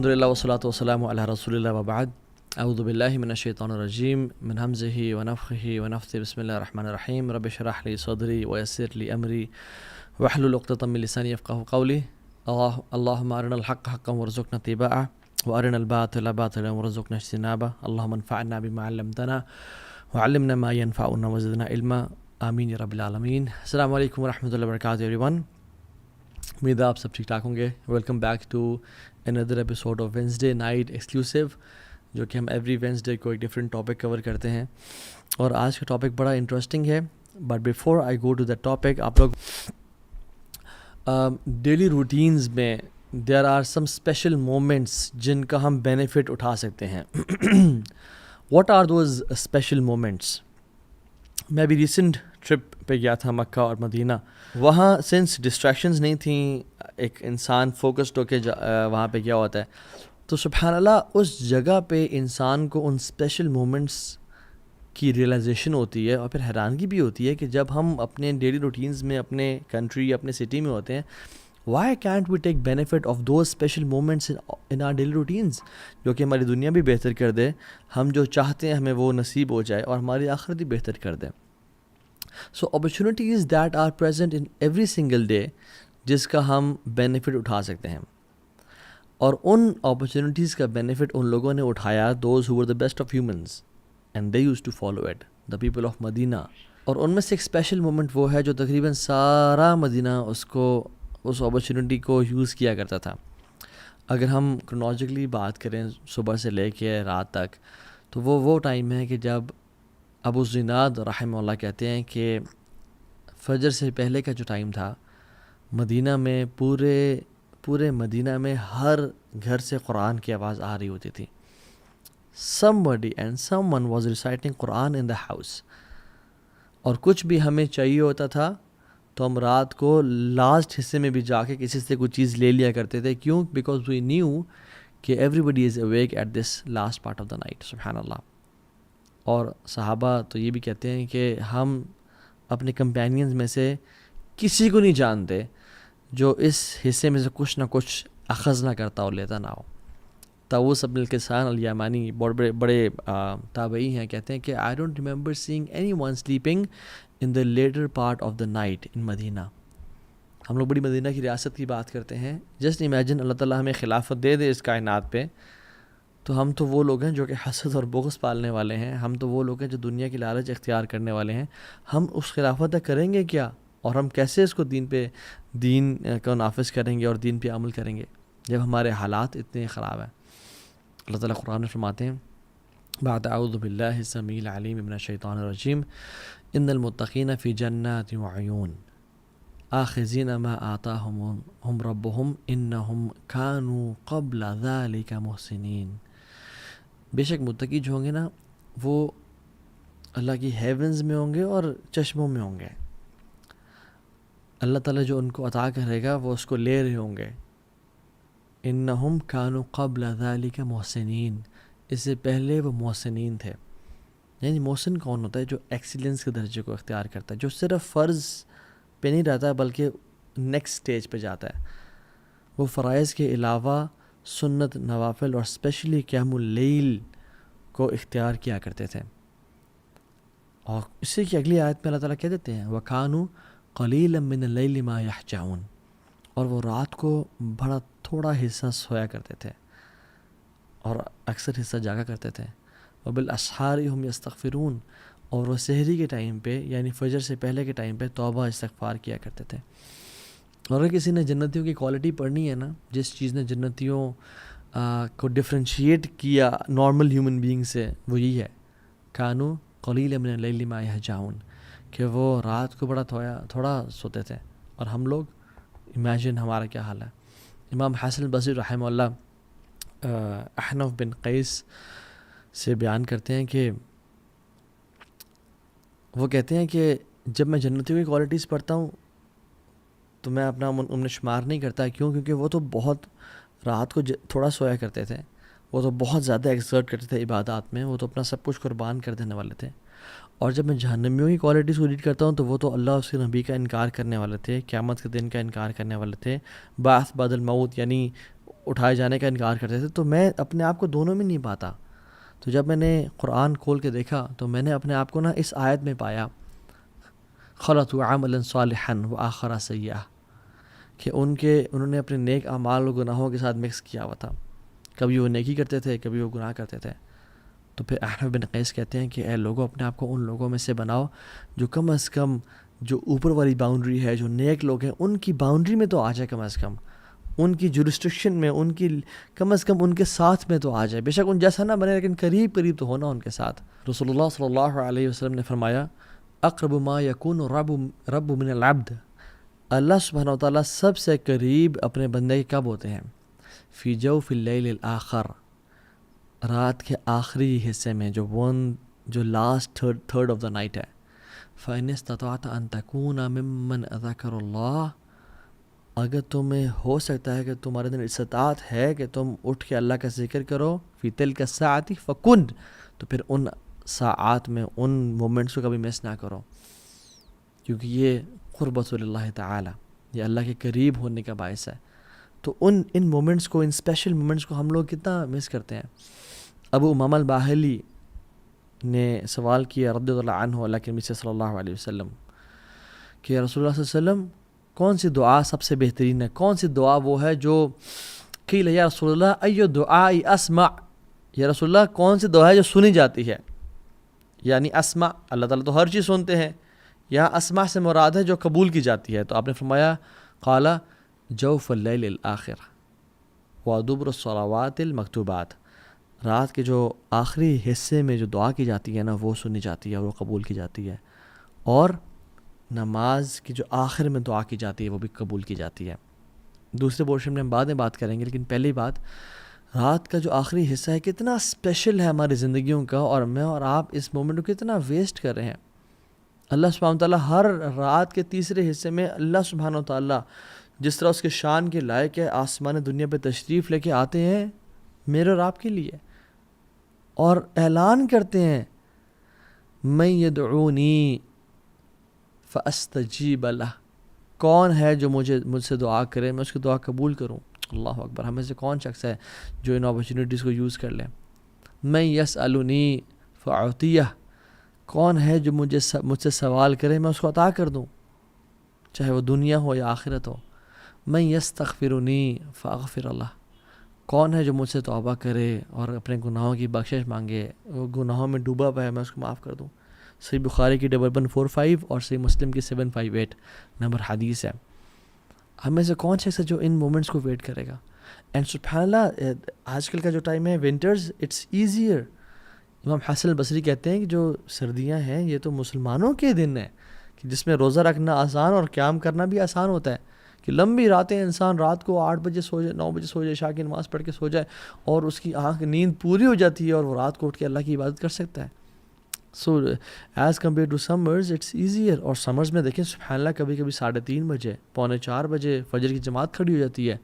الحمدللہ والصلاة والسلام علی رسول اللہ وبعد اعوذ باللہ من الشیطان الرجیم من ہمزہ ونفخہ ونفثہ بسم اللہ الرحمن الرحیم رب اشرح لی صدری ویسر لی امری واحلل عقدۃ من لسانی یفقہوا قولی اللہم ارنا الحق حقا وارزقنا اتباعہ وارنا الباطل باطلا وارزقنا اجتنابہ اللہم انفعنا بما علمتنا وعلمنا ما ينفعنا وزدنا علما آمین یا رب العالمین۔ السلام علیکم ورحمۃ اللہ وبرکاتہ ایوری ون، امید ہے آپ سب ٹھیک ٹھاک ہوں گے۔ Welcome back to another episode of Wednesday night exclusive, جو کہ ہم ایوری وینسڈے کو ایک ڈفرینٹ ٹاپک کور کرتے ہیں، اور آج کا ٹاپک بڑا انٹرسٹنگ ہے۔ But before I go to that topic, آپ لوگ ڈیلی روٹینز میں there are some special moments جن کا ہم بینیفٹ اٹھا سکتے ہیں۔ What are those special moments? میں ابھی ریسنٹ ٹرپ پہ گیا تھا مکہ اور مدینہ۔ وہاں سنس ڈسٹریکشنز نہیں تھیں، ایک انسان فوکسڈ ہو کے وہاں پہ گیا ہوتا ہے، تو سبحان اللہ اس جگہ پہ انسان کو ان اسپیشل مومنٹس کی ریئلائزیشن ہوتی ہے، اور پھر حیرانگی بھی ہوتی ہے کہ جب ہم اپنے ڈیلی روٹینز میں اپنے کنٹری یا اپنے سٹی میں ہوتے ہیں، why can't we take benefit of those special moments in our daily routines, جو کہ ہماری دنیا بھی بہتر کر دے، ہم جو چاہتے ہیں ہمیں وہ نصیب ہو جائے، اور ہماری آخرت بھی بہتر کر دے۔ سو opportunities that are present in every single day جس کا ہم بینیفٹ اٹھا سکتے ہیں، اور ان اپرچونیٹیز کا بینیفٹ ان لوگوں نے اٹھایا، those who were the best of humans and they used to follow it, the people of مدینہ۔ اور ان میں سے ایک اسپیشل مومنٹ وہ ہے جو تقریباً سارا مدینہ اس اپرچونیٹی کو یوز کیا کرتا تھا۔ اگر ہم کرونالوجیکلی بات کریں صبح سے لے کے رات تک، تو وہ ٹائم ہے کہ جب ابو زناد رحمہ اللہ کہتے ہیں کہ فجر سے پہلے کا جو ٹائم تھا، مدینہ میں پورے مدینہ میں ہر گھر سے قرآن کی آواز آ رہی ہوتی تھی۔ somebody and someone was reciting Quran in the house۔ اور کچھ بھی ہمیں چاہیے ہوتا تھا تو ہم رات کو لاسٹ حصے میں بھی جا کے کسی سے کوئی چیز لے لیا کرتے تھے۔ کیوں؟ بیکاز وی نیو کہ everybody is awake at this last part of the night۔ سبحان اللہ۔ اور صحابہ تو یہ بھی کہتے ہیں کہ ہم اپنے کمپینینز میں سے کسی کو نہیں جانتے جو اس حصے میں سے کچھ نہ کچھ اخذ نہ کرتا اور لیتا نہ ہو۔ طاووس بن کیسان الیمانی بڑے تابعی ہیں، کہتے ہیں کہ I don't remember seeing anyone sleeping in the later part of the night in مدینہ۔ ہم لوگ بڑی مدینہ کی ریاست کی بات کرتے ہیں، جسٹ امیجن اللہ تعالیٰ ہمیں خلافت دے دے اس کائنات پہ، تو ہم تو وہ لوگ ہیں جو کہ حسد اور بغض پالنے والے ہیں، ہم تو وہ لوگ ہیں جو دنیا کی لالچ اختیار کرنے والے ہیں۔ ہم اس خلافت تک کریں گے کیا، اور ہم کیسے اس کو دین کو نافذ کریں گے اور دین پہ عمل کریں گے جب ہمارے حالات اتنے خراب ہیں؟ اللہ تعالیٰ قرآن میں فرماتے ہیں بعد اعوذ باللہ السمیع العلیم من الشیطان الرجیم ان المتقین فی جنات وعیون آخذین ما آتاہم ربہم انہم کانوا قبل ذلک محسنین۔ بے شک متقی جو ہوں گے نا، وہ اللہ کی ہیونز میں ہوں گے اور چشموں میں ہوں گے۔ اللہ تعالیٰ جو ان کو عطا کرے گا وہ اس کو لے رہے ہوں گے۔ انہم کانوا قبل ذلک محسنین، اس سے پہلے وہ محسنین تھے۔ یعنی محسن کون ہوتا ہے؟ جو ایکسیلنس کے درجے کو اختیار کرتا ہے، جو صرف فرض پہ نہیں رہتا بلکہ نیکسٹ سٹیج پہ جاتا ہے۔ وہ فرائض کے علاوہ سنت، نوافل اور اسپیشلی قیام اللیل کو اختیار کیا کرتے تھے۔ اور اسی کی اگلی آیت میں اللہ تعالیٰ کہہ دیتے ہیں وَكَانُوا قَلِيلًا مِّنَ اللَّيْلِ مَا يَحْجَعُونَ، اور وہ رات کو بڑا تھوڑا حصہ سویا کرتے تھے اور اکثر حصہ جاگا کرتے تھے۔ وَبِالْأَسْحَارِ هُمْ يَسْتَغْفِرُونَ، اور وہ سحری کے ٹائم پہ یعنی فجر سے پہلے کے ٹائم پہ توبہ استغفار کیا کرتے تھے۔ اور اگر کسی نے جنتیوں کی کوالٹی پڑھنی ہے نا، جس چیز نے جنتیوں کو ڈفرینشیٹ کیا نارمل ہیومن بینگ سے، وہ یہی ہے کانوا قلیلا من اللیل ما یہجعون، کہ وہ رات کو بڑا تھوڑا سوتے تھے، اور ہم لوگ امیجن ہمارا کیا حال ہے۔ امام حسن البصری رحمہ اللہ احنف بن قیس سے بیان کرتے ہیں کہ وہ کہتے ہیں کہ جب میں جنتیوں کی کوالٹیز پڑھتا ہوں تو میں اپنا ان میں شمار نہیں کرتا۔ کیوں؟ کیونکہ وہ تو بہت رات کو تھوڑا سویا کرتے تھے، وہ تو بہت زیادہ ایکسرٹ کرتے تھے عبادات میں، وہ تو اپنا سب کچھ قربان کر دینے والے تھے۔ اور جب میں جہنمیوں کی کوالٹیز کو ریڈ کرتا ہوں تو وہ تو اللہ اس کے نبی کا انکار کرنے والے تھے، قیامت کے دن کا انکار کرنے والے تھے، بعث بعد الموت، یعنی اٹھائے جانے کا انکار کرتے تھے، تو میں اپنے آپ کو دونوں میں نہیں پاتا. تو جب میں نے قرآن کھول کے دیکھا تو میں نے اپنے آپ کو نا اس آیت میں پایا، خلطوا عملا صالحا وآخر سیئا، کہ انہوں نے اپنے نیک اعمال اور گناہوں کے ساتھ مکس کیا ہوا تھا. کبھی وہ نیکی کرتے تھے، کبھی وہ گناہ کرتے تھے. تو پھر احنف بن قیس کہتے ہیں کہ اے لوگوں، اپنے آپ کو ان لوگوں میں سے بناؤ جو کم از کم جو اوپر والی باؤنڈری ہے، جو نیک لوگ ہیں ان کی باؤنڈری میں تو آ جائے، کم از کم ان کی جورسٹکشن میں، ان کی کم از کم ان کے ساتھ میں تو آ جائے. بے شک ان جیسا نہ بنے لیکن قریب قریب تو ہونا ان کے ساتھ. رسول اللہ صلی اللہ علیہ وسلم نے فرمایا، اقرب ما یکون رب من العبد، اللہ سبحانہ وتعالیٰ سب سے قریب اپنے بندے کے کب ہوتے ہیں؟ فی جوف اللیل الآخر، رات کے آخری حصے میں، جو last third of the night ہے. فَإِنِ اسْتَطَعْتَ أَن تَكُونَ مِمَّنْ ذَكَرَ اللَّهَ، اگر تمہیں ہو سکتا ہے کہ تمہارے دن استطاعت ہے کہ تم اٹھ کے اللہ کا ذکر کرو، فی تلک الساعۃ فکن، تو پھر ان ساعات میں ان مومنٹس کو کبھی مس نہ کرو، کیونکہ یہ قربت اللہ تعالی، یہ اللہ کے قریب ہونے کا باعث ہے. تو ان مومنٹس کو، ان اسپیشل مومنٹس کو ہم لوگ کتنا مس کرتے ہیں. ابو امامہ الباہلی نے سوال کیا رضی اللہ عنہ اللہ کے نبی صلی اللہ علیہ وسلم کہ رسول اللہ صلی اللہ علیہ وسلم کون سی دعا سب سے بہترین ہے؟ کون سی دعا وہ ہے جو قیل یا رسول اللہ ایو دعائی اسمع، یا رسول اللہ کون سی دعا ہے جو سنی جاتی ہے؟ یعنی اسمع، اللہ تعالیٰ تو ہر چیز سنتے ہیں، یہاں اسمع سے مراد ہے جو قبول کی جاتی ہے. تو آپ نے فرمایا قال جوف اللیل الآخر ودبر الصلوات المکتوبات، رات کے جو آخری حصے میں جو دعا کی جاتی ہے نا وہ سنی جاتی ہے اور وہ قبول کی جاتی ہے، اور نماز کی جو آخر میں دعا کی جاتی ہے وہ بھی قبول کی جاتی ہے. دوسرے پورشن میں ہم بعد میں بات کریں گے، لیکن پہلی بات، رات کا جو آخری حصہ ہے کتنا اسپیشل ہے ہماری زندگیوں کا، اور میں اور آپ اس مومنٹ کو کتنا ویسٹ کر رہے ہیں. اللہ سبحانہ وتعالیٰ ہر رات کے تیسرے حصے میں اللہ سبحانہ وتعالیٰ جس طرح اس کے شان کے لائق ہے آسمان دنیا پہ تشریف لے کے آتے ہیں میرے اور آپ کے لیے، اور اعلان کرتے ہیں من یدعونی فاستجیب لہ، کون ہے جو مجھ سے دعا کرے میں اس کی دعا قبول کروں. اللہ اکبر، ہمیں سے کون شخص ہے جو ان اپرچونیٹیز کو یوز کر لے. من یسألنی فاعطیہ، کون ہے جو مجھ سے سوال کرے میں اس کو عطا کر دوں، چاہے وہ دنیا ہو یا آخرت ہو. من یستغفرنی فاغفر اللہ، کون ہے جو مجھ سے توبہ کرے اور اپنے گناہوں کی بخشش مانگے، وہ گناہوں میں ڈوبا ہوا ہے میں اس کو معاف کر دوں. صحیح بخاری کی 1145 اور صحیح مسلم کی 758 نمبر حدیث ہے. ہمیں سے کون شخص ہے جو ان مومنٹس کو ویٹ کرے گا؟ اینڈ سبحان اللہ، آج کل کا جو ٹائم ہے ونٹرز اٹس ایزیئر. امام حسن البصری کہتے ہیں کہ جو سردیاں ہیں یہ تو مسلمانوں کے دن ہیں کہ جس میں روزہ رکھنا آسان اور قیام کرنا بھی آسان ہوتا ہے، کہ لمبی راتیں انسان رات کو 8 بجے سو جائے، 9 بجے سو جائے، عشاء کی نماز پڑھ کے سو جائے اور اس کی آنکھ نیند پوری ہو جاتی ہے اور وہ رات کو اٹھ کے اللہ کی عبادت کر سکتا ہے. So as compared to summers it's easier. اور سمرز میں دیکھیں سبحان اللہ، کبھی کبھی 3:30 بجے، 3:45 بجے فجر کی جماعت کھڑی ہو جاتی ہے،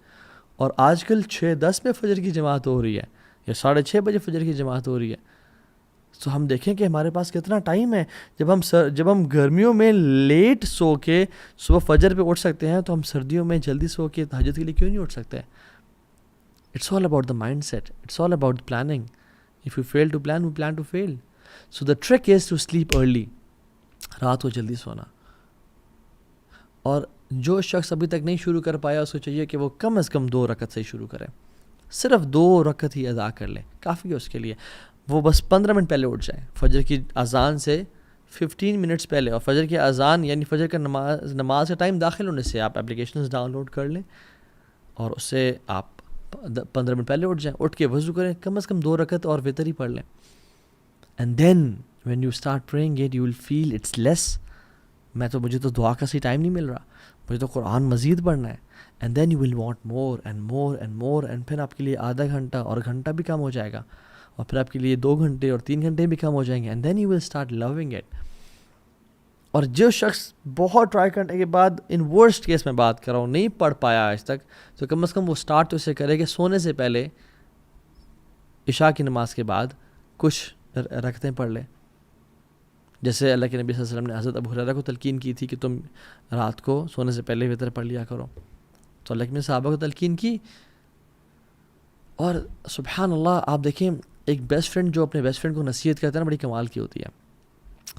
اور آج کل 6:10 میں فجر کی جماعت ہو رہی ہے یا 6:30 بجے فجر کی جماعت ہو رہی ہے. تو ہم دیکھیں کہ ہمارے پاس کتنا ٹائم ہے. جب ہم گرمیوں میں لیٹ سو کے صبح فجر پہ اٹھ سکتے ہیں تو ہم سردیوں میں جلدی سو کے تہجد کے لیے کیوں نہیں اٹھ سکتے؟ It's all about the mindset, it's all about planning. If you fail to plan, we plan to fail. So the trick is to sleep early, رات کو جلدی سونا. اور جو شخص ابھی تک نہیں شروع کر پایا اس کو چاہیے کہ وہ کم از کم 2 رکعت سے شروع کرے، صرف 2 رکعت ہی ادا کر لے، کافی ہے اس کے لیے. وہ بس 15 منٹ پہلے اٹھ جائیں، فجر کی اذان سے 15 منٹس پہلے. اور فجر کی اذان یعنی فجر کا نماز کا ٹائم داخل ہونے سے آپ اپلیکیشنز ڈاؤن لوڈ کر لیں اور اس سے آپ 15 منٹ پہلے اٹھ جائیں، اٹھ کے وضو کریں، کم از کم 2 رکعت اور وتر ہی پڑھ لیں. And then when you start praying it you will feel it's less. مجھے تو دعا کا صحیح ٹائم نہیں مل رہا، مجھے تو قرآن مزید پڑھنا ہے. And then you will want more and more and more, and پھر آپ کے لیے آدھا گھنٹہ اور گھنٹہ بھی کم ہو جائے گا، اور پھر آپ کے لیے 2 گھنٹے اور 3 گھنٹے بھی کم ہو جائیں گے. And then you will start loving it. اور جو شخص بہت ٹرائی کرنے کے بعد، ان ورسٹ کیس میں بات کر رہا ہوں، نہیں پڑھ پایا آج تک، تو کم از کم وہ اسٹارٹ تو اسے کرے کہ سونے سے پہلے عشاء کی نماز کے بعد کچھ رکعتیں پڑھ لے. جیسے اللہ کے نبی صلی اللہ علیہ وسلم نے حضرت ابو ہریرہ کو تلقین کی تھی کہ تم رات کو سونے سے پہلے وتر پڑھ لیا کرو. تو اللہ کے صحابہ کو تلقین کی، اور سبحان اللہ آپ دیکھیں ایک بیسٹ فرینڈ جو اپنے بیسٹ فرینڈ کو نصیحت کرتا ہے نا، بڑی کمال کی ہوتی ہے.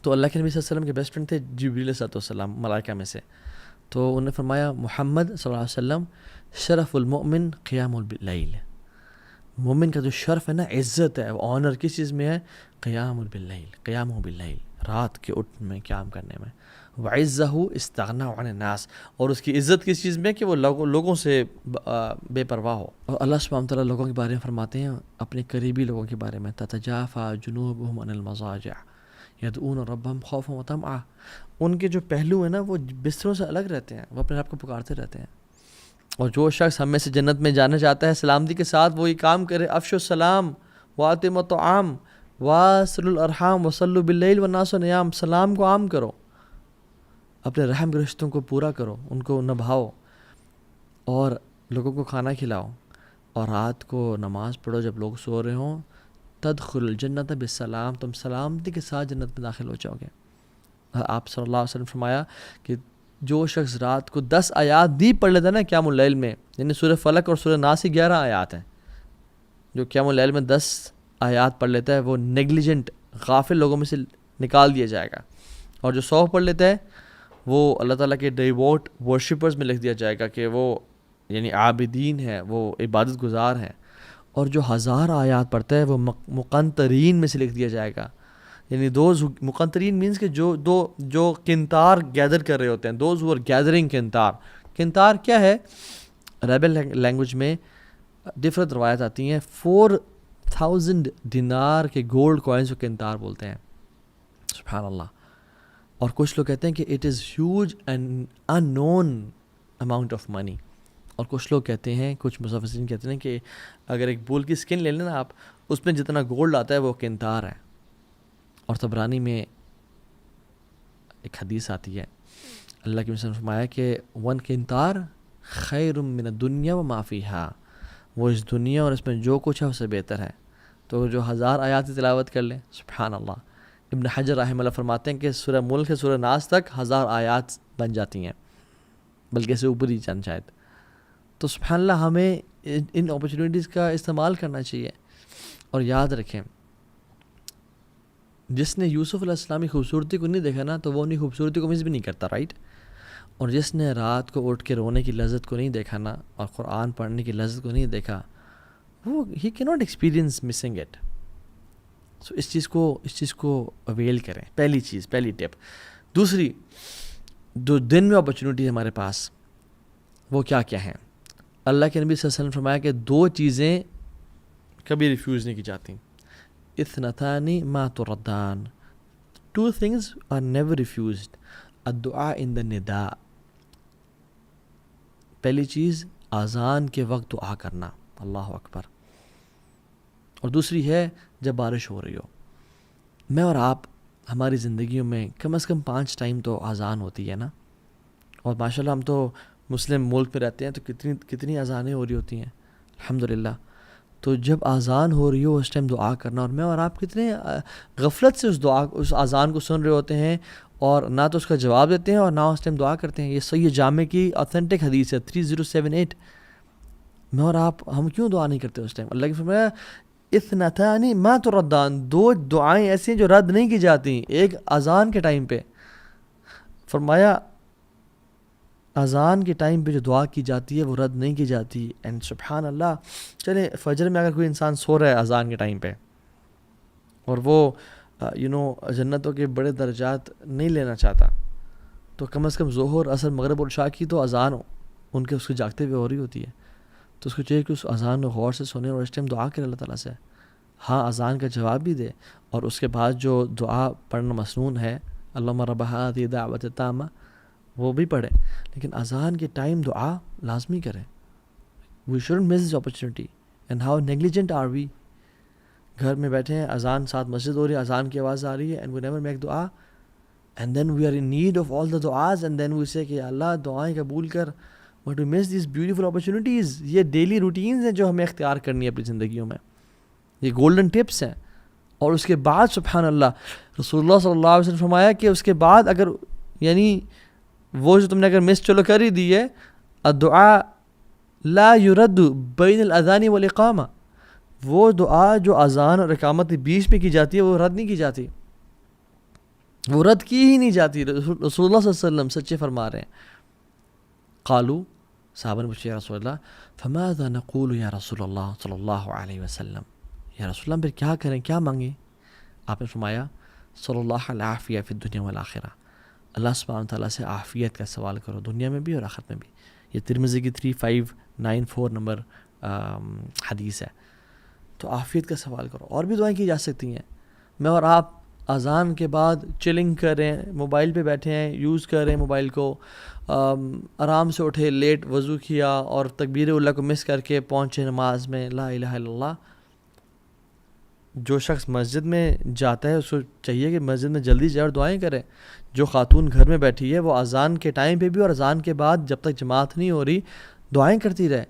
تو اللہ کے نبی صلی اللہ علیہ وسلم کے بیسٹ فرینڈ تھے جبریل علیہ السلام، ملائکہ میں سے. تو انہوں نے فرمایا محمد صلی اللہ علیہ وسلم شرف المؤمن قیام اللیل، مومن کا جو شرف ہے نا، عزت ہے، آنر کس چیز میں ہے؟ قیام باللیل، قیام باللیل، رات کے اٹھنے میں، قیام کرنے میں. وعزہ استغنا عن الناس، اور اس کی عزت کس چیز میں کہ وہ لوگوں سے بے پرواہ ہو. اور اللہ سبحانہ وتعالیٰ لوگوں کے بارے میں فرماتے ہیں، اپنے قریبی لوگوں کے بارے میں، تتجافى جنوبهم عن المضاجع یدعون ربهم خوفا وطمعا. ان کے جو پہلو ہیں نا وہ بستروں سے الگ رہتے ہیں، وہ اپنے آپ کو پکارتے رہتے ہیں. اور جو شخص ہم میں سے جنت میں جانا چاہتا ہے سلامتی کے ساتھ وہ یہ کام کرے، افشوا السلام واطعموا الطعام واصلوا الارحام وصلوا باللیل والناس نیام. سلام کو عام کرو، اپنے رحم کے رشتوں کو پورا کرو، ان کو نبھاؤ، اور لوگوں کو کھانا کھلاؤ، اور رات کو نماز پڑھو جب لوگ سو رہے ہوں. تدخل الجنت بالسلام، تم سلامتی کے ساتھ جنت میں داخل ہو جاؤ گے. آپ صلی اللہ علیہ وسلم فرمایا کہ جو شخص رات کو 10 آیات بھی پڑھ لیتا ہے نا قیام اللیل میں، یعنی سورہ فلق اور سورہ ناس کی 11 آیات ہیں، جو قیام اللیل میں 10 آیات پڑھ لیتا ہے وہ نیگلیجنٹ غافل لوگوں میں سے نکال دیا جائے گا. اور جو 100 پڑھ لیتا ہے وہ اللہ تعالیٰ کے ڈیووٹ ورشپرز میں لکھ دیا جائے گا کہ وہ یعنی عابدین ہیں، وہ عبادت گزار ہیں. اور جو 1000 آیات پڑھتا ہے وہ مقنطرین میں سے لکھ دیا جائے گا. یعنی دوز مقنطرین مینس کہ جو کنتار گیدر کر رہے ہوتے ہیں، دوز ہو آر گیدرنگ کنتار. کنتار کیا ہے؟ عربی لینگویج میں ڈفرنٹ روایت آتی ہیں. 4000 دینار کے گولڈ کوائنز کو کنتار بولتے ہیں. سبحان اللہ. اور کچھ لوگ کہتے ہیں کہ it is huge and unknown amount of money. اور کچھ لوگ کہتے ہیں، کچھ مفسرین کہتے ہیں کہ اگر ایک بول کی سکن لے لیں نا آپ، اس میں جتنا گولڈ آتا ہے وہ کنتار ہے. اور طبرانی میں ایک حدیث آتی ہے، اللہ کے رسول نے فرمایا کہ 1 کنتار خیر من الدنیا وما فیہا، وہ اس دنیا اور اس میں جو کچھ ہے اس سے بہتر ہے. تو جو 1000 آیات کی تلاوت کر لیں، سبحان اللہ. ابن حجر رحمہ اللہ فرماتے ہیں کہ سورہ ملک سے سورہ ناس تک 1000 آیات بن جاتی ہیں، بلکہ اس سے اوپر ہی چند شاید. تو سبحان اللہ ہمیں ان اپرچونیٹیز کا استعمال کرنا چاہیے. اور یاد رکھیں، جس نے یوسف علیہ السلام کی خوبصورتی کو نہیں دیکھا نا تو وہ انہیں خوبصورتی کو مس بھی نہیں کرتا، رائٹ. اور جس نے رات کو اٹھ کے رونے کی لذت کو نہیں دیکھا نا، اور قرآن پڑھنے کی لذت کو نہیں دیکھا، وہ ہی کی ناٹ ایکسپیرینس مسنگ اٹ. سو اس چیز کو اویل کریں. پہلی ٹپ. دوسری، جو دن میں اپرچونیٹی ہمارے پاس وہ کیا ہیں؟ اللہ کے نبی صلی اللہ علیہ وسلم فرمایا کہ 2 چیزیں کبھی ریفیوز نہیں کی جاتی. اثنتان ما تردان، 2 things are never refused. الدعاء in the نداء، پہلی چیز اذان کے وقت دعا کرنا، اللہ اکبر. اور دوسری ہے جب بارش ہو رہی ہو. میں اور آپ ہماری زندگیوں میں کم از کم 5 ٹائم تو اذان ہوتی ہے نا. اور ماشاءاللہ ہم تو مسلم ملک میں رہتے ہیں تو کتنی اذانیں ہو رہی ہوتی ہیں، الحمدللہ. تو جب اذان ہو رہی ہو اس ٹائم دعا کرنا. اور میں اور آپ کتنے غفلت سے اس اذان کو سن رہے ہوتے ہیں، اور نہ تو اس کا جواب دیتے ہیں اور نہ اس ٹائم دعا کرتے ہیں. یہ صحیح جامع کی اوتھینٹک حدیث ہے 3078. میں اور آپ ہم کیوں دعا نہیں کرتے اس ٹائم؟ اللہ کی فرمایا اثنتان ما تردان، 2 دعائیں ایسی ہیں جو رد نہیں کی جاتی. ایک اذان کے ٹائم پہ فرمایا، اذان کے ٹائم پہ جو دعا کی جاتی ہے وہ رد نہیں کی جاتی. اینڈ سبحان اللہ، چلے فجر میں اگر کوئی انسان سو رہا ہے اذان کے ٹائم پہ اور وہ جنتوں کے بڑے درجات نہیں لینا چاہتا، تو کم از کم ظہر، عصر، مغرب اور عشاء کی تو اذان ان کے اس کو جاگتے ہوئے ہو رہی ہوتی ہے. تو اس کو چاہیے کہ اس اذان کو غور سے سنے اور اس ٹائم دعا کرے اللہ تعالیٰ سے. ہاں اذان کا جواب بھی دے، اور اس کے بعد جو دعا پڑھنا مسنون ہے، اللہم رب ہذہ الدعوۃ التامہ، وہ بھی پڑھے. لیکن اذان کے ٹائم دعا لازمی کریں. We shouldn't miss this opportunity. And how negligent are we. گھر میں بیٹھے ہیں، اذان ساتھ مسجد ہو رہی ہے، اذان کی آواز آ رہی ہے، اینڈ وی نیور میک دعا. And then we are in need of all the دعاز، اینڈ دین وی سے کہ اللہ دعائیں قبول کر. But we miss these beautiful opportunities. یہ ڈیلی روٹینز ہیں جو ہمیں اختیار کرنی ہے اپنی زندگیوں میں. یہ گولڈن ٹپس ہیں. اور اس کے بعد سبحان اللہ رسول اللہ صلی اللہ علیہ وسلم فرمایا کہ اس کے بعد اگر یعنی وہ جو تم نے اگر مس چلو کر ہی دی ہے، الدعاء لا يرد بین الاذان والاقامہ، وہ دعا جو اذان اور اقامت کے بیچ میں کی جاتی ہے وہ رد نہیں کی جاتی، وہ رد کی ہی نہیں جاتی. رسول اللہ صلی اللہ علیہ وسلم سچے فرما رہے ہیں. قالو، صحابہ نے پوچھا یا رسول اللہ فماذا نقول یا رسول اللہ صلی اللہ علیہ وسلم، یا رسول اللہ پھر کیا کریں، کیا مانگیں؟ آپ نے فرمایا صلی اللہ العافیہ فی الدنیا والآخرہ، اللہ سبحانہ تعالیٰ سے عافیت کا سوال کرو دنیا میں بھی اور آخرت میں بھی. یہ ترمذی کی 3594 نمبر حدیث ہے. تو عافیت کا سوال کرو. اور بھی دعائیں کی جا سکتی ہیں. میں اور آپ اذان کے بعد چلنگ کریں، موبائل پہ بیٹھے ہیں، یوز کر رہے ہیں موبائل کو، آرام سے اٹھے، لیٹ وضو کیا اور تکبیر اللہ کو مس کر کے پہنچے نماز میں، لا الہ الا اللہ. جو شخص مسجد میں جاتا ہے اس کو چاہیے کہ مسجد میں جلدی جائے اور دعائیں کرے. جو خاتون گھر میں بیٹھی ہے وہ اذان کے ٹائم پہ بھی اور اذان کے بعد جب تک جماعت نہیں ہو رہی دعائیں کرتی رہے.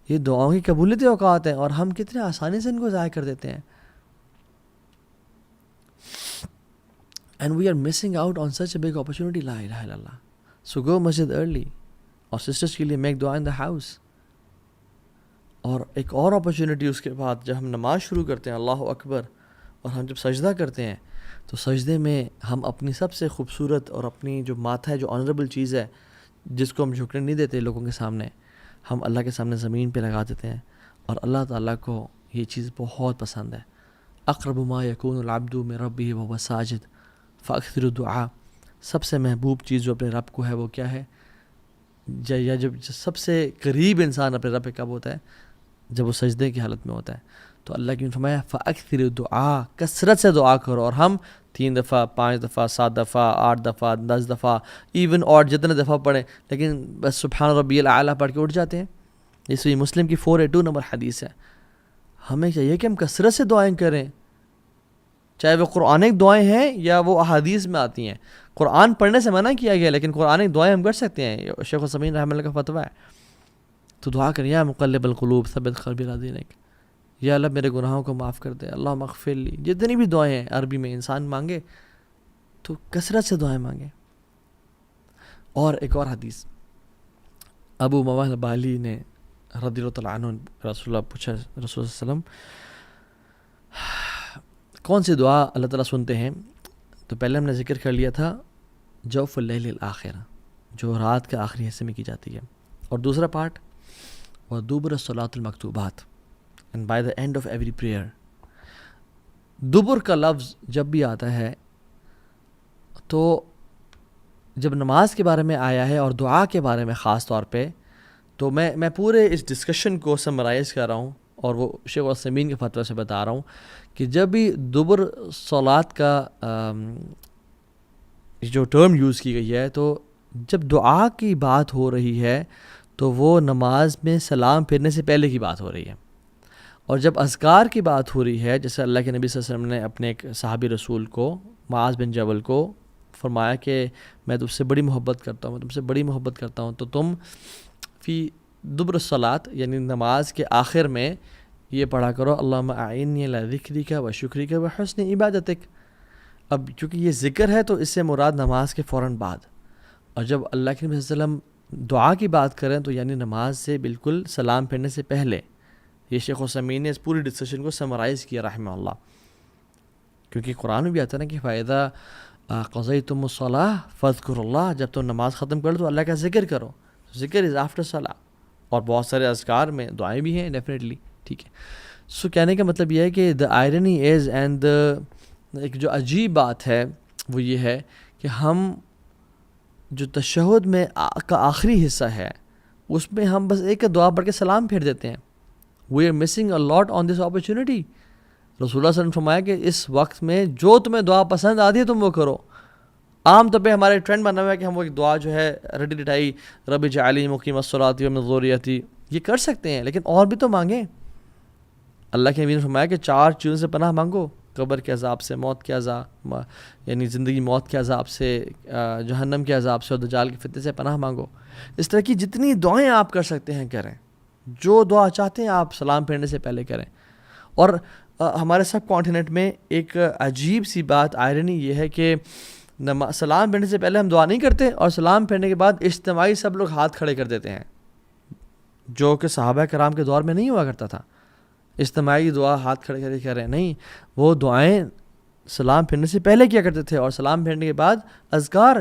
یہ دعاؤں کی قبولیت اوقات ہیں اور ہم کتنے آسانی سے ان کو ضائع کر دیتے ہیں. And we are missing out on such a big opportunity. La ilaha illallah. So go masjid early. اور sisters کے لیے make dua in the house. اور ایک اور اپرچونٹی اس کے بعد جب ہم نماز شروع کرتے ہیں اللہ اکبر اور ہم جب سجدہ کرتے ہیں تو سجدے میں ہم اپنی سب سے خوبصورت اور اپنی جو ماتھا ہے، جو آنریبل چیز ہے جس کو ہم جھکنے نہیں دیتے لوگوں کے سامنے، ہم اللہ کے سامنے زمین پہ لگا دیتے ہیں. اور اللہ تعالیٰ کو یہ چیز بہت پسند ہے. اقرب ما یکون العبد من ربہ وهو ساجد فاکثر الدعاء. سب سے محبوب چیز جو اپنے رب کو ہے وہ کیا ہے؟ یا جب سب سے قریب انسان اپنے رب پہ کب ہوتا ہے؟ جب وہ سجدے کی حالت میں ہوتا ہے. تو اللہ کی نے فرمایا فاکثر الدعاء، کثرت سے دعا کرو. اور ہم 3 دفعہ 5 دفعہ 7 دفعہ 8 دفعہ 10 دفعہ ایون اور جتنے دفعہ پڑھیں لیکن بس سبحان ربی الاعلیٰ پڑھ کے اٹھ جاتے ہیں. یہ صحیح مسلم کی 482 نمبر حدیث ہے. ہمیں چاہیے کہ ہم کثرت سے دعائیں کریں، چاہے وہ قرآنک دعائیں ہیں یا وہ احادیث میں آتی ہیں. قرآن پڑھنے سے منع کیا گیا لیکن قرآنک دعائیں ہم کر سکتے ہیں. شیخ السمین رحمہ اللہ کا فتویٰ ہے. تو دعا کریں یا مقلب القلوب ثبت قلبی علی دینک، یا اللہ میرے گناہوں کو معاف کر دے، اللہم اغفر لی. جتنی بھی دعائیں ہیں عربی میں انسان مانگے تو کثرت سے دعائیں مانگیں. اور ایک اور حدیث ابو امامہ الباہلی نے رضی اللہ تعالیٰ عنہ رسول اللہ پوچھا، رسول اللہ صلی اللہ علیہ وسلم کون سی دعا اللہ تعالیٰ سنتے ہیں؟ تو پہلے ہم نے ذکر کر لیا تھا جوف اللیل الآخر، جو رات کے آخری حصے میں کی جاتی ہے. اور دوسرا پارٹ وَدُبُرَ الصَّلَاةُ الْمَكْتُوبَاتِ and by the end of every prayer. دبر کا لفظ جب بھی آتا ہے تو جب نماز کے بارے میں آیا ہے اور دعا کے بارے میں خاص طور پہ، تو میں پورے اس ڈسکشن کو سمرائز کر رہا ہوں اور وہ شیخ العثیمین کے فتویٰ سے بتا رہا ہوں کہ جب بھی دبر صلات کا جو ٹرم یوز کی گئی ہے تو جب دعا کی بات ہو رہی ہے تو وہ نماز میں سلام پھرنے سے پہلے کی بات ہو رہی ہے. اور جب اذکار کی بات ہو رہی ہے، جیسے اللہ کے نبی صلی اللہ علیہ وسلم نے اپنے ایک صحابی رسول کو معاذ بن جبل کو فرمایا کہ میں تم سے بڑی محبت کرتا ہوں، میں تم سے بڑی محبت کرتا ہوں، تو تم فی دبر الصلاۃ یعنی نماز کے آخر میں یہ پڑھا کرو اللہم اعنی علی ذکرک و شکرک و حسن عبادتک. اب چونکہ یہ ذکر ہے تو اس سے مراد نماز کے فوراً بعد. اور جب اللہ کے نبی صلی اللہ علیہ وسلم دعا کی بات کریں تو یعنی نماز سے بالکل سلام پھیرنے سے پہلے. یہ شیخ السمین نے اس پوری ڈسکشن کو سمرائز کیا رحمہ اللہ، کیونکہ قرآن میں بھی آتا ہے نا کہ فَإِذَا قَضَيْتُمُ الصَّلَاةَ فَاذْكُرُوا اللَّهَ، جب تم نماز ختم کر تو اللہ کا ذکر کرو. ذکر از آفٹر صلاح. اور بہت سارے اذکار میں دعائیں بھی ہیں ڈیفینیٹلی. ٹھیک ہے. سو کہنے کا مطلب یہ ہے کہ دا آئرنی از اینڈ ایک جو عجیب بات ہے وہ یہ ہے کہ ہم جو تشہد میں کا آخری حصہ ہے اس میں ہم بس ایک دعا پڑھ کے سلام پھیر دیتے ہیں. We are missing a lot on this opportunity. رسول اللہ صلی اللہ علیہ وسلم نے فرمایا کہ اس وقت میں جو تمہیں دعا پسند آتی ہے تم وہ کرو. عام طور پہ ہمارے ٹرینڈ بنا ہوا ہے کہ ہم وہ ایک دعا جو ہے رٹی رٹائی رب اجعلنی مقیم الصلاۃ ومن ذریتی یہ کر سکتے ہیں، لیکن اور بھی تو مانگیں. اللہ کے نبی نے فرمایا کہ 4 چیزوں سے پناہ مانگو، قبر کے عذاب سے، موت کے عذاب یعنی زندگی موت کے عذاب سے، جہنم کے عذاب سے اور دجال کے فتنے سے پناہ مانگو. اس طرح کی جتنی دعائیں آپ کر سکتے ہیں کریں، جو دعا چاہتے ہیں آپ سلام پھیرنے سے پہلے کریں. اور ہمارے سب کانٹیننٹ میں ایک عجیب سی بات آئرنی یہ ہے کہ سلام پھیرنے سے پہلے ہم دعا نہیں کرتے اور سلام پھیرنے کے بعد اجتماعی سب لوگ ہاتھ کھڑے کر دیتے ہیں، جو کہ صحابہ کرام کے دور میں نہیں ہوا کرتا تھا. اجتماعی دعا ہاتھ کھڑے کر کے کر رہے ہیں، نہیں، وہ دعائیں سلام پھیرنے سے پہلے کیا کرتے تھے، اور سلام پھیرنے کے بعد اذکار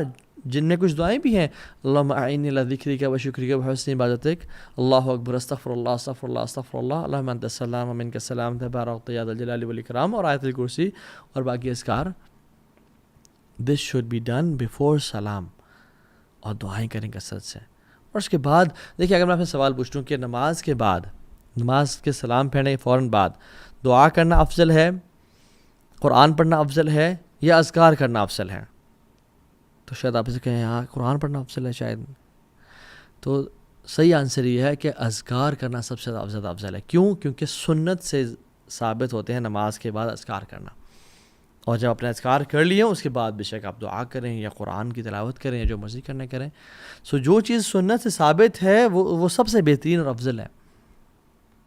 جن میں کچھ دعائیں بھی ہیں، اللہم اعنی علی ذکرک و شکرک و حسن عبادتک، اللہ اکبر، استغفر اللہ استغفر اللہ استغفر اللہ، اللہم انت السلام و منک السلام تبارکت یا ذا الجلال والاکرام، اور آیت الکرسی اور باقی اذکار. This should be done before سلام، اور دعائیں کریں کثرت سے. اور اس کے بعد دیکھیے، اگر میں آپ سے سوال پوچھوں کہ نماز کے بعد، نماز کے سلام پھیرنے کے فوراً بعد دعا کرنا افضل ہے، قرآن پڑھنا افضل ہے، یا اذکار کرنا افضل ہے، تو شاید آپ اسے کہیں ہاں قرآن پڑھنا افضل ہے شاید. تو صحیح آنسر یہ ہے کہ اذکار کرنا سب سے زیادہ افضل ہے. کیوں؟ کیونکہ سنت سے ثابت ہوتے ہیں نماز کے بعد اذکار کرنا. اور جب اپنے اذکار کر لیے اس کے بعد بے شک آپ دعا کریں یا قرآن کی تلاوت کریں یا جو مرضی کرنے کریں. سو جو چیز سنت سے ثابت ہے وہ سب سے بہترین اور افضل ہے.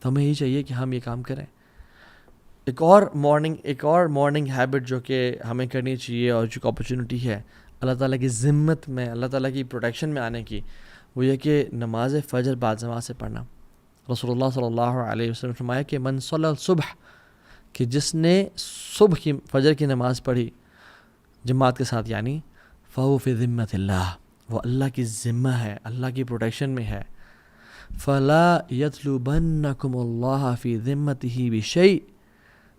تو ہمیں یہی چاہیے کہ ہم یہ کام کریں. ایک اور مارننگ ہیبٹ جو کہ ہمیں کرنی چاہیے، اور جو اپرچونٹی ہے اللہ تعالیٰ کی ذمت میں، اللہ تعالیٰ کی پروٹیکشن میں آنے کی، وہ یہ کہ نماز فجر بعد جماعت سے پڑھنا. رسول اللہ صلی اللہ علیہ وسلم نے فرمایا کہ من صلی الصبح، کہ جس نے صبح کی فجر کی نماز پڑھی جماعت کے ساتھ، یعنی فہو فی ذمت اللہ، وہ اللہ کی ذمہ ہے، اللہ کی پروٹیکشن میں ہے. فلا یطلبنکم اللہ فی ذمتہ بشیء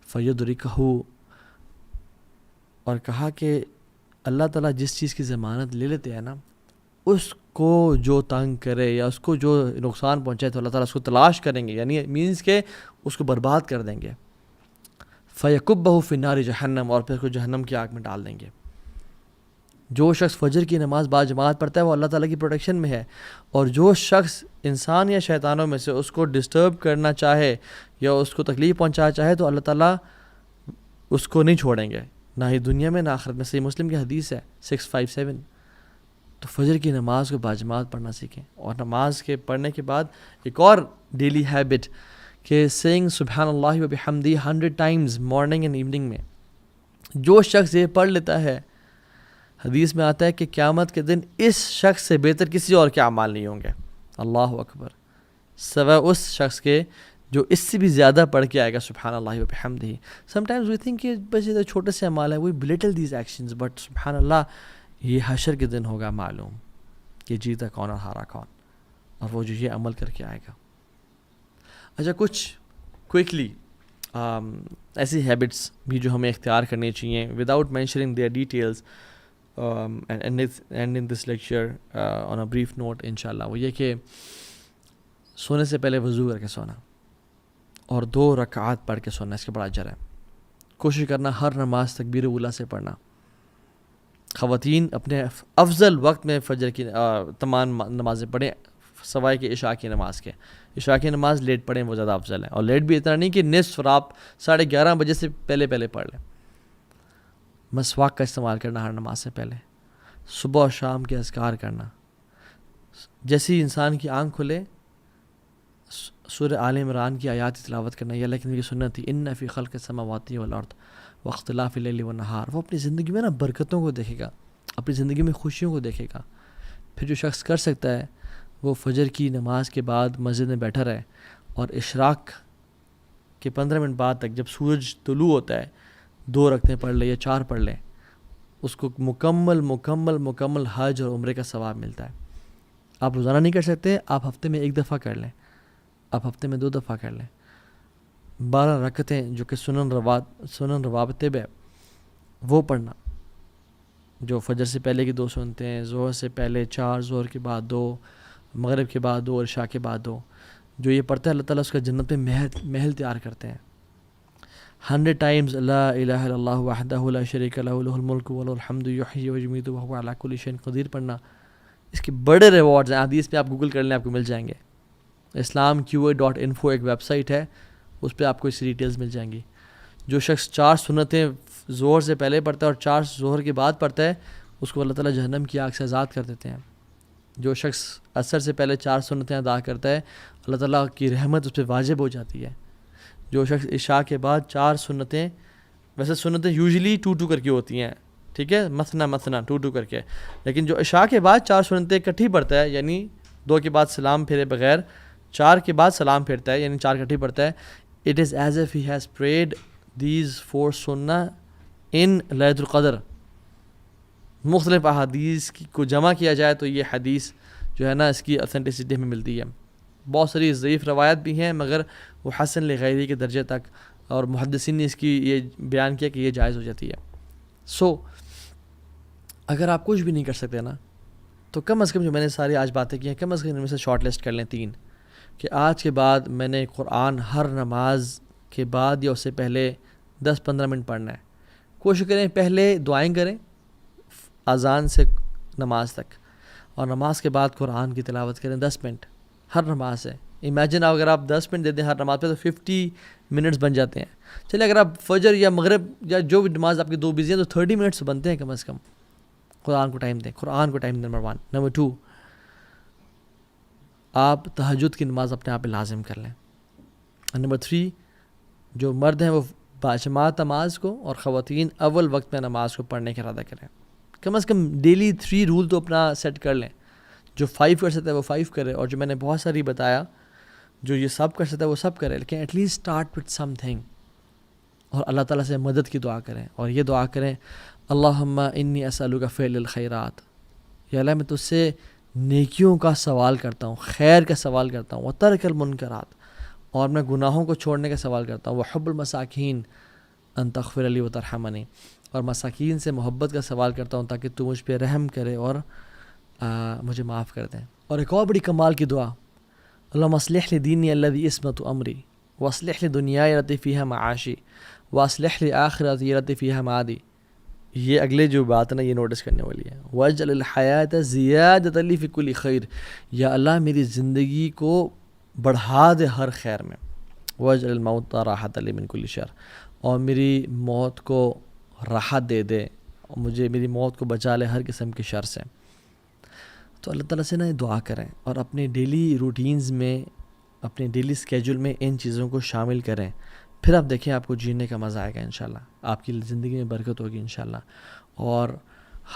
فیدرکہ، اور کہا کہ اللہ تعالیٰ جس چیز کی ضمانت لے لیتے ہیں نا، اس کو جو تنگ کرے یا اس کو جو نقصان پہنچائے تو اللہ تعالیٰ اس کو تلاش کریں گے، یعنی مینس کہ اس کو برباد کر دیں گے. فیکبہ فی النار جہنم، اور پھر اس کو جہنم کی آگ میں ڈال دیں گے. جو شخص فجر کی نماز با جماعت پڑھتا ہے وہ اللہ تعالیٰ کی پروٹیکشن میں ہے، اور جو شخص انسان یا شیطانوں میں سے اس کو ڈسٹرب کرنا چاہے یا اس کو تکلیف پہنچانا چاہے تو اللہ تعالیٰ اس کو نہیں چھوڑیں گے، نہ ہی دنیا میں نہ آخرت میں. صحیح مسلم کی حدیث ہے 657. تو فجر کی نماز کو باجماعت پڑھنا سیکھیں. اور نماز کے پڑھنے کے بعد ایک اور ڈیلی ہیبٹ کہ سینگ سبحان اللہ و بحمدہ 100 ٹائمز مارننگ اینڈ ایوننگ میں. جو شخص یہ پڑھ لیتا ہے، حدیث میں آتا ہے کہ قیامت کے دن اس شخص سے بہتر کسی اور کے اعمال نہیں ہوں گے. اللہ اکبر، سوائے اس شخص کے جو اس سے بھی زیادہ پڑھ کے آئے گا سبحان اللہ و بحمدہ. سم ٹائمز وی تھنک کہ بس یہ چھوٹے سے اعمال ہیں، وی بلٹل دیز ایکشنز، بٹ سبحان اللہ یہ حشر کے دن ہوگا معلوم کہ جیتا کون اور ہارا کون، اور وہ جو یہ عمل کر کے آئے گا. اچھا، کچھ کوئکلی ایسی ہیبٹس بھی جو ہمیں اختیار کرنی چاہیے without mentioning their details and in this lecture on a brief note انشاءاللہ. وہ یہ کہ سونے سے پہلے وضو کر کے سونا اور 2 رکعات پڑھ کے سونا، اس کے بڑا اجر ہے. کوشش کرنا ہر نماز تکبیر اولیٰ سے پڑھنا. خواتین اپنے افضل وقت میں فجر کی تمام نمازیں پڑھیں سوائے کہ عشاء کی نماز کے. عشاء کی نماز لیٹ پڑھیں، وہ زیادہ افضل ہے. اور لیٹ بھی اتنا نہیں کہ نصف رات 11:30 بجے سے پہلے پڑھ لیں. مسواک کا استعمال کرنا ہر نماز سے پہلے. صبح اور شام کے اذکار کرنا. جیسی انسان کی آنکھ کھلے سورہ آل عمران کی آیات کی تلاوت کرنا، یہ اللہ کی نبی کی سنت تھی. ان فی خلق السماوات والارض واختلاف اللیل والنہار. وہ اپنی زندگی میں نا برکتوں کو دیکھے گا، اپنی زندگی میں خوشیوں کو دیکھے گا. پھر جو شخص کر سکتا ہے وہ فجر کی نماز کے بعد مسجد میں بیٹھا رہے اور اشراق کے 15 منٹ بعد تک جب سورج طلوع ہوتا ہے 2 رکعتیں پڑھ لے یا 4 پڑھ لے، اس کو مکمل حج اور عمرے کا ثواب ملتا ہے. آپ روزانہ نہیں کر سکتے، آپ ہفتے میں 1 دفعہ کر لیں، آپ ہفتے میں 2 دفعہ کر لیں. 12 رکعتیں جو کہ سنن رواتب ہے وہ پڑھنا، جو فجر سے پہلے کی 2 سنتے ہیں، ظہر سے پہلے 4، ظہر کے بعد 2، مغرب کے بعد 2 اور عشاء کے بعد 2. جو یہ پڑھتا ہے اللہ تعالیٰ اس کا جنت میں محل تیار کرتے ہیں. 100 ٹائمز لا الہ الا اللہ وحدہ لا شریک لہ لہ الملک وله الحمد یحیی ویمیت وهو علی کل شیء قدیر پڑھنا. اس کے بڑے ریوارڈز ہیں. حدیث پہ آپ گوگل کر لیں، آپ کو مل جائیں گے. islamqa.info ایک ویب سائٹ ہے، اس پہ آپ کو اس ڈیٹیلز مل جائیں گی. جو شخص 4 سنتیں ظہر سے پہلے پڑھتا ہے اور 4 ظہر کے بعد پڑھتا ہے، اس کو اللہ تعالیٰ جہنم کی آگ سے آزاد کر دیتے ہیں. جو شخص عصر سے پہلے 4 سنتیں ادا کرتا ہے، اللہ تعالیٰ کی رحمت اس پہ واجب ہو جاتی ہے. جو شخص عشاء کے بعد 4 سنتیں، ویسے سنتیں یوزلی 2 کر کے ہوتی ہیں، ٹھیک ہے، مثنا 2 کر کے، لیکن جو عشاء کے بعد 4 سنتیں اکٹھی پڑھتا ہے، یعنی 2 کے بعد سلام پھیرے بغیر 4 کے بعد سلام پھیرتا ہے، یعنی 4 اکٹھی پڑھتا ہے، it is as if he has prayed these 4 sunnah in Laylatul Qadr. مختلف احادیث کو جمع کیا جائے تو یہ حدیث جو ہے نا اس کی اتھینٹسٹی ہمیں ملتی ہے. بہت ساری ضعیف روایت بھی ہیں مگر وہ حسن لغیری کے درجے تک، اور محدثین نے اس کی یہ بیان کیا کہ یہ جائز ہو جاتی ہے. سو اگر آپ کچھ بھی نہیں کر سکتے نا تو کم از کم جو میں نے ساری آج باتیں کی ہیں کم از کم ان میں سے شارٹ لسٹ کر لیں 3 کہ آج کے بعد میں نے قرآن ہر نماز کے بعد یا اس سے پہلے 10-15 منٹ پڑھنا ہے. کوشش کریں پہلے دعائیں کریں اذان سے نماز تک، اور نماز کے بعد قرآن کی تلاوت کریں 10 منٹ ہر نماز سے. امیجن اگر آپ 10 منٹ دے دیں ہر نماز پہ تو 50 منٹس بن جاتے ہیں. چلے اگر آپ فجر یا مغرب یا جو بھی نماز آپ کی 2 بزی ہیں تو 30 منٹس بنتے ہیں کم از کم. قرآن کو ٹائم دیں، قرآن کو ٹائم دیں. نمبر 1. نمبر 2، آپ تہجد کی نماز اپنے آپ پہ لازم کر لیں. نمبر 3، جو مرد ہیں وہ باجماعت نماز کو، اور خواتین اول وقت میں نماز کو پڑھنے کا ارادہ کریں. کم از کم ڈیلی 3 رول تو اپنا سیٹ کر لیں. جو 5 کر سکتا ہے وہ 5 کرے، اور جو میں نے بہت ساری بتایا جو یہ سب کر سکتا ہے وہ سب کرے، لیکن at least start with something. اور اللہ تعالیٰ سے مدد کی دعا کریں، اور یہ دعا کریں اللہم انی اسألک فعل الخیرات، یا اللہ میں تجھ سے نیکیوں کا سوال کرتا ہوں، خیر کا سوال کرتا ہوں، وترک المنکرات، اور میں گناہوں کو چھوڑنے کا سوال کرتا ہوں، وحب المساکین ان تغفر لی وترحمنی، اور مساکین سے محبت کا سوال کرتا ہوں تاکہ تو مجھ پہ رحم کرے اور مجھے معاف کر دیں. اور ایک اور بڑی کمال کی دعا، اللہم اصلح لی دینی الذی عصمت امری واصلح لی دنیای التی فیہا معاشی واصلح لی آخرتی التی فیہا معادی. یہ اگلے جو بات ہے نا یہ نوٹس کرنے والی ہے. واجعل الحیات زیادۃ لی فی کل خیر، یا اللہ میری زندگی کو بڑھا دے ہر خیر میں. واجعل الموت راحۃ لی من کل شر، اور میری موت کو راحت دے دے، اور مجھے میری موت کو بچا لے ہر قسم کے شر سے. تو اللہ تعالیٰ سے نا دعا کریں، اور اپنے ڈیلی روٹینز میں، اپنے ڈیلی اسکیجول میں ان چیزوں کو شامل کریں. پھر آپ دیکھیں آپ کو جینے کا مزہ آئے گا انشاءاللہ، آپ کی زندگی میں برکت ہوگی انشاءاللہ. اور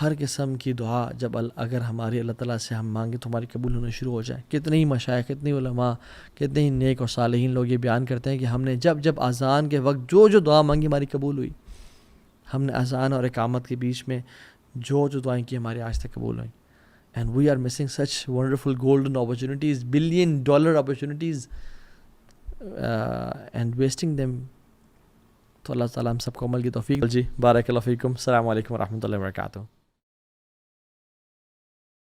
ہر قسم کی دعا جب اگر ہماری اللہ تعالیٰ سے ہم مانگیں تو ہماری قبول ہونا شروع ہو جائے. کتنے ہی مشائخ، کتنے علماء، کتنے ہی نیک اور صالحین لوگ یہ بیان کرتے ہیں کہ ہم نے جب اذان کے وقت جو دعا مانگی ہماری قبول ہوئی. ہم نے اذان اور اقامت کے بیچ میں جو دعائیں کی ہماری آج تک قبول ہوئیں. And we are missing such wonderful golden opportunities, $1 billion opportunities, and wasting them. تو اللہ تعالیٰ ہم سب کو عمل کی توفیق. جی بارک اللہ فیکم. السلام علیکم ورحمۃ اللہ وبرکاتہ.